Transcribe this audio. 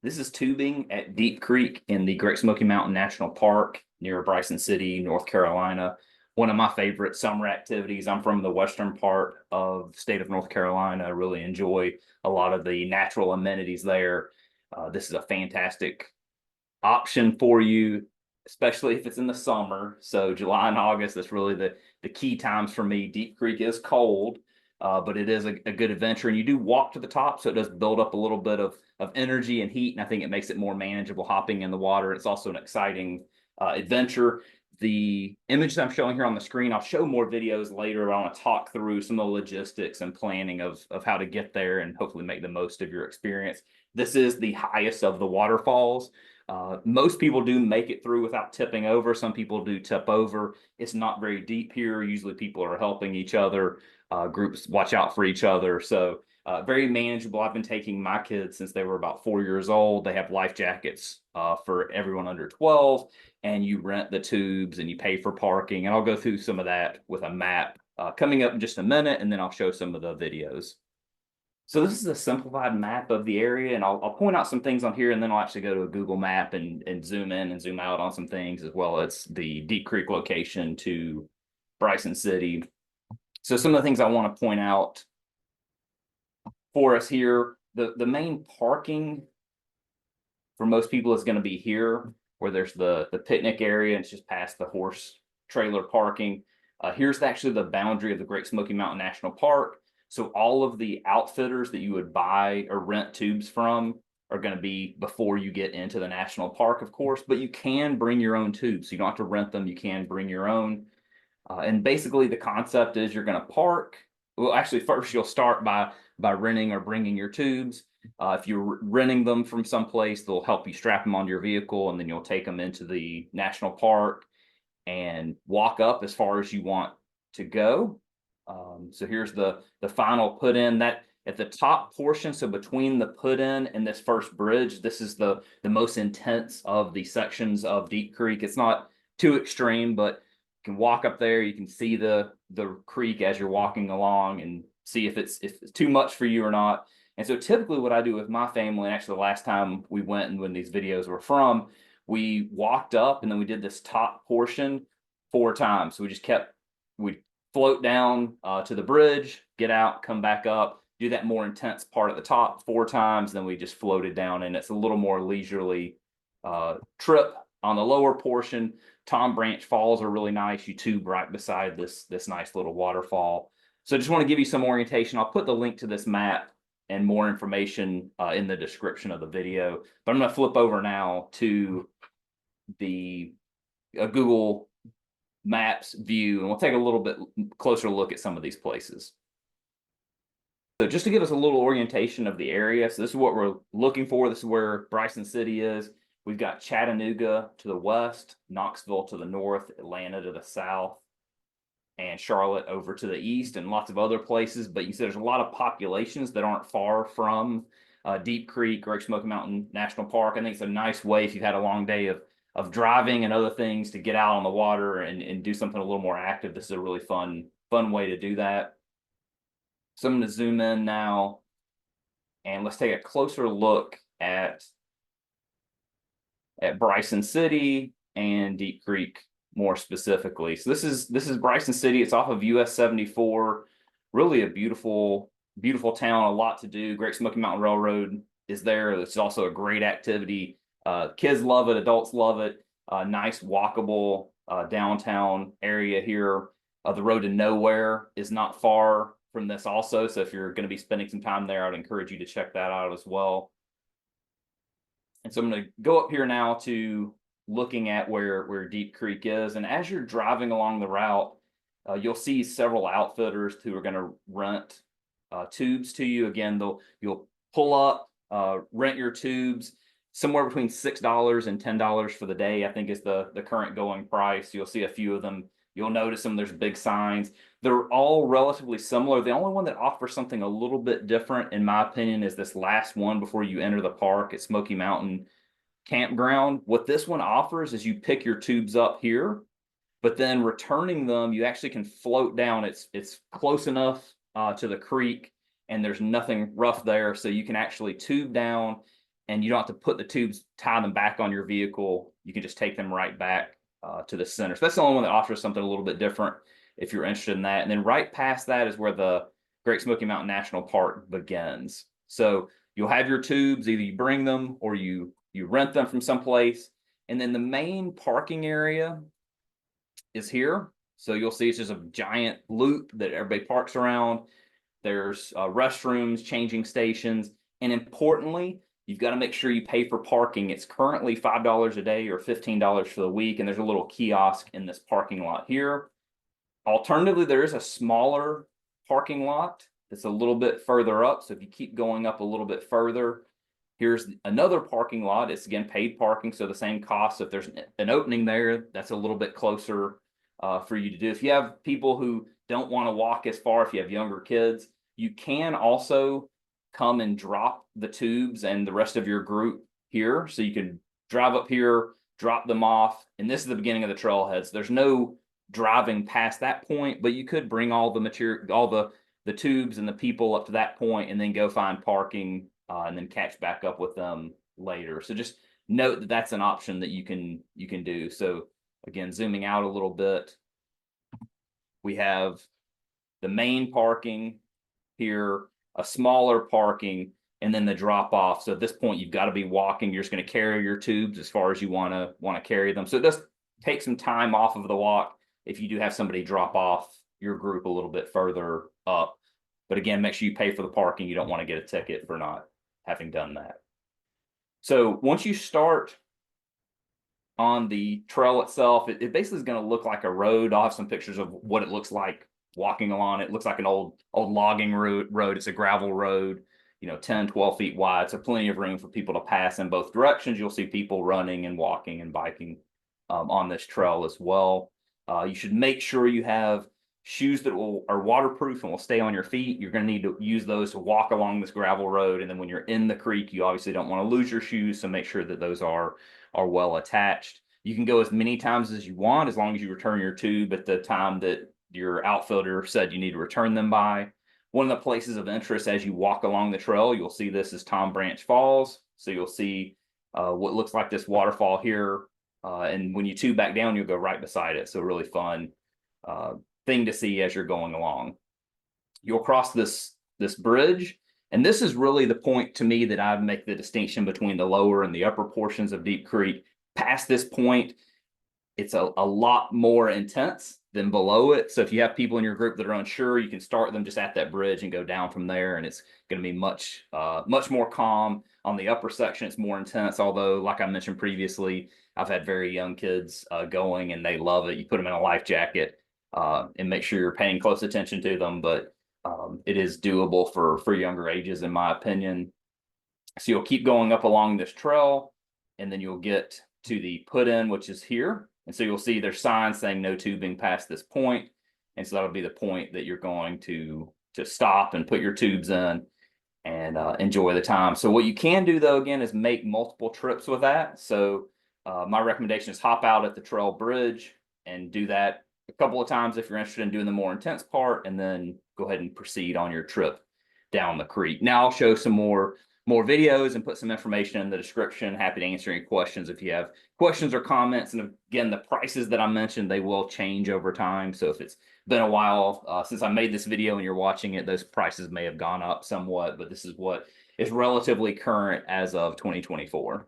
This is tubing at Deep Creek in the Great Smoky Mountain National Park near Bryson City, North Carolina. One of my favorite summer activities. I'm from the western part of the state of North Carolina. I really enjoy a lot of the natural amenities there. This is a fantastic option for you, especially if it's in the summer. So July and August, that's really the key times for me. Deep Creek is cold, but it is a good adventure. And you do walk to the top, so it does build up a little bit of energy and heat. And I think it makes it more manageable hopping in the water. It's also an exciting adventure. The image that I'm showing here on the screen, I'll show more videos later. I want to talk through some of the logistics and planning of how to get there and hopefully make the most of your experience. This is the highest of the waterfalls. Most people do make it through without tipping over. Some people do tip over. It's not very deep here. Usually people are helping each other. Groups watch out for each other. So very manageable. I've been taking my kids since they were about 4 years old. They have life jackets for everyone under 12, and you rent the tubes and you pay for parking. And I'll go through some of that with a map coming up in just a minute, and then I'll show some of the videos. So this is a simplified map of the area, and I'll point out some things on here, and then I'll actually go to a Google map and zoom in and zoom out on some things, as well as the Deep Creek location to Bryson City. So some of the things I want to point out for us here, the main parking for most people is going to be here, where there's the picnic area, and it's just past the horse trailer parking. Here's actually the boundary of the Great Smoky Mountain National Park. So all of the outfitters that you would buy or rent tubes from are going to be before you get into the national park, of course, but you can bring your own tubes. So you don't have to rent them. You can bring your own. And basically the concept is you're going to park. Well, actually, first you'll start by renting or bringing your tubes. If you're renting them from someplace, they'll help you strap them onto your vehicle, and then you'll take them into the national park and walk up as far as you want to go. So here's the final put in that at the top portion. So between the put in and this first bridge, this is the most intense of the sections of Deep Creek. It's not too extreme, but you can walk up there. You can see the creek as you're walking along and see if it's too much for you or not. And so typically what I do with my family, and actually the last time we went and when these videos were from, we walked up and then we did this top portion 4 times. So we float down to the bridge, get out, come back up, do that more intense part at the top 4 times, then we just floated down, and it's a little more leisurely trip on the lower portion. Tom Branch Falls are really nice. You tube right beside this nice little waterfall. So I just want to give you some orientation. I'll put the link to this map and more information in the description of the video. But I'm going to flip over now to the Google Maps view, and we'll take a little bit closer look at some of these places. So just to give us a little orientation of the area, so this is what we're looking for. This is where Bryson City is. We've got Chattanooga to the west, Knoxville to the north, Atlanta to the south, and Charlotte over to the east, and lots of other places. But you see there's a lot of populations that aren't far from Deep Creek, Great Smoky Mountain National Park. I think it's a nice way if you've had a long day of driving and other things to get out on the water and do something a little more active. This is a really fun way to do that. So I'm going to zoom in now, and let's take a closer look at Bryson City and Deep Creek more specifically. So this is Bryson City. It's off of US 74. Really a beautiful town, a lot to do. Great Smoky Mountain Railroad is there. It's also a great activity. Kids love it, adults love it. Nice walkable downtown area here. The road to nowhere is not far from this also. So if you're going to be spending some time there, I'd encourage you to check that out as well. And so I'm going to go up here now to looking at where Deep Creek is. And as you're driving along the route, you'll see several outfitters who are going to rent tubes to you. Again, you'll pull up, rent your tubes. Somewhere between $6 and $10 for the day, I think, is the current going price. You'll see a few of them. You'll notice them. There's big signs. They're all relatively similar. The only one that offers something a little bit different, in my opinion, is this last one before you enter the park at Smoky Mountain Campground. What this one offers is you pick your tubes up here, but then returning them, you actually can float down. It's close enough to the creek, and there's nothing rough there, so you can actually tube down and you don't have to put the tubes, tie them back on your vehicle. You can just take them right back to the center. So that's the only one that offers something a little bit different if you're interested in that. And then right past that is where the Great Smoky Mountain National Park begins. So you'll have your tubes, either you bring them or you rent them from someplace. And then the main parking area is here. So you'll see it's just a giant loop that everybody parks around. There's restrooms, changing stations, and importantly, you've got to make sure you pay for parking. It's currently $5 a day or $15 for the week, and there's a little kiosk in this parking lot here. Alternatively, there is a smaller parking lot that's a little bit further up. So if you keep going up a little bit further, here's another parking lot. It's again paid parking, so the same cost. If there's an opening there, that's a little bit closer for you to do. If you have people who don't want to walk as far, if you have younger kids, you can also come and drop the tubes and the rest of your group here. So you can drive up here, drop them off. And this is the beginning of the trailheads. There's no driving past that point, but you could bring all the material, all the tubes and the people up to that point and then go find parking and then catch back up with them later. So just note that that's an option that you can do. So again, zooming out a little bit, we have the main parking here, a smaller parking, and then the drop off. So at this point, you've got to be walking. You're just going to carry your tubes as far as you want to carry them. So it does take some time off of the walk if you do have somebody drop off your group a little bit further up. But again, make sure you pay for the parking. You don't want to get a ticket for not having done that. So once you start on the trail itself, it basically is going to look like a road. I'll have some pictures of what it looks like walking along. It looks like an old logging road. It's a gravel road, 10, 12 feet wide. So plenty of room for people to pass in both directions. You'll see people running and walking and biking on this trail as well. You should make sure you have shoes that are waterproof and will stay on your feet. You're going to need to use those to walk along this gravel road. And then when you're in the creek, you obviously don't want to lose your shoes. So make sure that those are well attached. You can go as many times as you want, as long as you return your tube at the time that your outfitter said you need to return them by. One of the places of interest as you walk along the trail, you'll see this is Tom Branch Falls. So you'll see what looks like this waterfall here. And when you tube back down, you'll go right beside it. So really fun thing to see as you're going along. You'll cross this bridge. And this is really the point to me that I make the distinction between the lower and the upper portions of Deep Creek. Past this point, it's a lot more intense than below it. So if you have people in your group that are unsure, you can start them just at that bridge and go down from there. And it's going to be much more calm. On the upper section, it's more intense. Although, like I mentioned previously, I've had very young kids going and they love it. You put them in a life jacket and make sure you're paying close attention to them. But it is doable for younger ages, in my opinion. So you'll keep going up along this trail, and then you'll get to the put in, which is here. And so you'll see there's signs saying no tubing past this point. And so that'll be the point that you're going to stop and put your tubes in and enjoy the time. So what you can do, though, again, is make multiple trips with that. So my recommendation is hop out at the trail bridge and do that a couple of times if you're interested in doing the more intense part, and then go ahead and proceed on your trip down the creek. Now I'll show some more videos and put some information in the description. Happy to answer any questions if you have questions or comments. And again, the prices that I mentioned, they will change over time. So if it's been a while since I made this video and you're watching it, those prices may have gone up somewhat, but this is what is relatively current as of 2024.